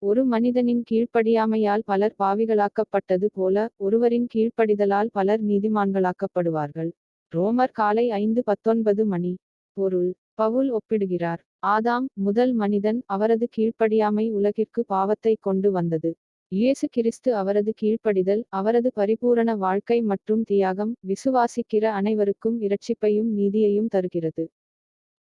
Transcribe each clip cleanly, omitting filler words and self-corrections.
ஒரு மனிதனின் கீழ்ப்படியாமையால் பலர் பாவிகளாக்கப்பட்டது போல ஒருவரின் கீழ்ப்படிதலால் பலர் நீதிமான்களாக்கப்படுவார்கள். ரோமர் காலை 5:19 மணி. பொருள்: பவுல் ஒப்பிடுகிறார். ஆதாம் முதல் மனிதன், அவரது கீழ்ப்படியாமை உலகிற்கு பாவத்தை கொண்டு வந்தது. இயேசு கிறிஸ்து அவரது கீழ்ப்படிதல், அவரது பரிபூரண வாழ்க்கை மற்றும் தியாகம் விசுவாசிக்கிற அனைவருக்கும் இரட்சிப்பையும் நீதியையும் தருகிறது.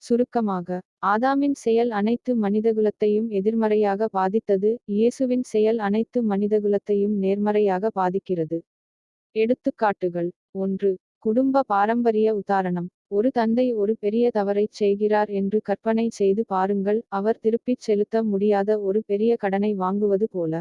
சுருக்கமாக, ஆதாமின் செயல் அனைத்து மனிதகுலத்தையும் எதிர்மறையாக பாதித்தது, இயேசுவின் செயல் அனைத்து மனிதகுலத்தையும் நேர்மறையாக பாதிக்கிறது. எடுத்துக்காட்டுகள்: 1. குடும்ப பாரம்பரிய உதாரணம். ஒரு தந்தை ஒரு பெரிய தவறைச் செய்கிறார் என்று கற்பனை செய்து பாருங்கள், அவர் திருப்பிச் செலுத்த முடியாத ஒரு பெரிய கடனை வாங்குவது போல.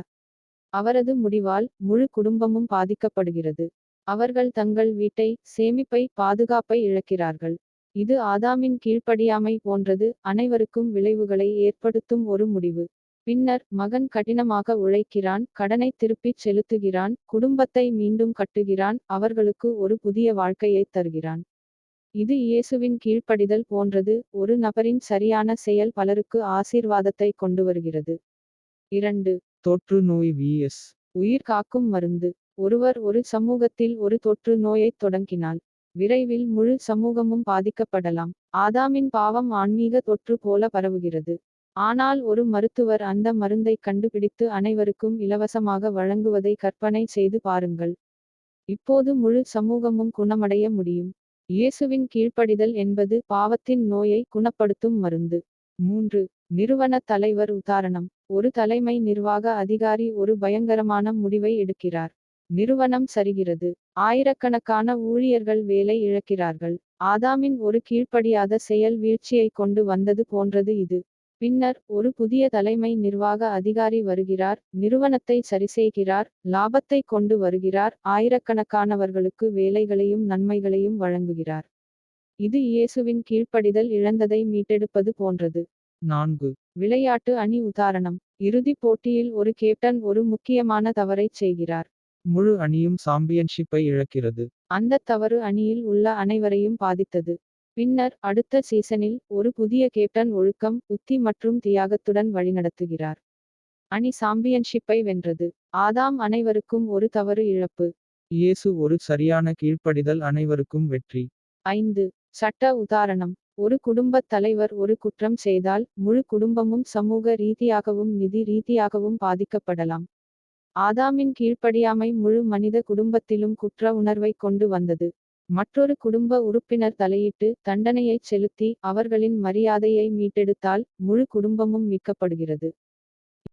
அவரது முடிவால் முழு குடும்பமும் பாதிக்கப்படுகிறது. அவர்கள் தங்கள் வீட்டை, சேமிப்பை, பாதுகாப்பை இழக்கிறார்கள். இது ஆதாமின் கீழ்ப்படியாமை போன்றது, அனைவருக்கும் விளைவுகளை ஏற்படுத்தும் ஒரு முடிவு. பின்னர், மகன் கடினமாக உழைக்கிறான், கடனை திருப்பிச் செலுத்துகிறான், குடும்பத்தை மீண்டும் கட்டுகிறான், அவர்களுக்கு ஒரு புதிய வாழ்க்கையைத் தருகிறான். இது இயேசுவின் கீழ்ப்படிதல் போன்றது, ஒரு நபரின் சரியான செயல் பலருக்கு ஆசீர்வாதத்தை கொண்டுவருகிறது. 2. தொற்று நோய் vs. உயிர் காக்கும் மருந்து. ஒருவர் ஒரு சமூகத்தில் ஒரு தொற்று நோயைத் தொடங்கினால், விரைவில் முழு சமூகமும் பாதிக்கப்படலாம். ஆதாமின் பாவம் ஆன்மீக தொற்று போல பரவுகிறது. ஆனால் ஒரு மருத்துவர் அந்த மருந்தை கண்டுபிடித்து அனைவருக்கும் இலவசமாக வழங்குவதை கற்பனை செய்து பாருங்கள். இப்போது முழு சமூகமும் குணமடைய முடியும். இயேசுவின் கீழ்ப்படிதல் என்பது பாவத்தின் நோயை குணப்படுத்தும் மருந்து. 3. நிறுவன தலைவர் உதாரணம். ஒரு தலைமை நிர்வாக அதிகாரி ஒரு பயங்கரமான முடிவை எடுக்கிறார். நிறுவனம் சரிகிறது. ஆயிரக்கணக்கான ஊழியர்கள் வேலை இழக்கிறார்கள். ஆதாமின் ஒரு கீழ்ப்படியாத செயல் வீழ்ச்சியை கொண்டு வந்தது போன்றது இது. பின்னர், ஒரு புதிய தலைமை நிர்வாக அதிகாரி வருகிறார், நிறுவனத்தை சரிசெய்கிறார், லாபத்தை கொண்டு வருகிறார், ஆயிரக்கணக்கானவர்களுக்கு வேலைகளையும் நன்மைகளையும் வழங்குகிறார். இது இயேசுவின் கீழ்ப்படிதல் இழந்ததை மீட்டெடுப்பது போன்றது. 4. விளையாட்டு அணி உதாரணம். இறுதிப் போட்டியில் ஒரு கேப்டன் ஒரு முக்கியமான தவறைச் செய்கிறார். முழு அணியும் சாம்பியன்ஷிப்பை இழக்கிறது. அந்த தவறு அணியில் உள்ள அனைவரையும் பாதித்தது. பின்னர், அடுத்த சீசனில், ஒரு புதிய கேப்டன் ஒழுக்கம், உத்தி மற்றும் தியாகத்துடன் வழிநடத்துகிறார். அணி சாம்பியன்ஷிப்பை வென்றது. ஆதாம் அனைவருக்கும் ஒரு தவறு இழப்பு. இயேசு ஒரு சரியான கீழ்ப்படிதல் அனைவருக்கும் வெற்றி. 5. சட்ட உதாரணம். ஒரு குடும்பத் தலைவர் ஒரு குற்றம் செய்தால், முழு குடும்பமும் சமூக ரீதியாகவும் நிதி ரீதியாகவும் பாதிக்கப்படலாம். ஆதாமின் கீழ்ப்படியாமை முழு மனித குடும்பத்திலும் குற்ற உணர்வை கொண்டு வந்தது. மற்றொரு குடும்ப உறுப்பினர் தலையிட்டு, தண்டனையைச் செலுத்தி, அவர்களின் மரியாதையை மீட்டெடுத்தால், முழு குடும்பமும் மீட்கப்படுகிறது.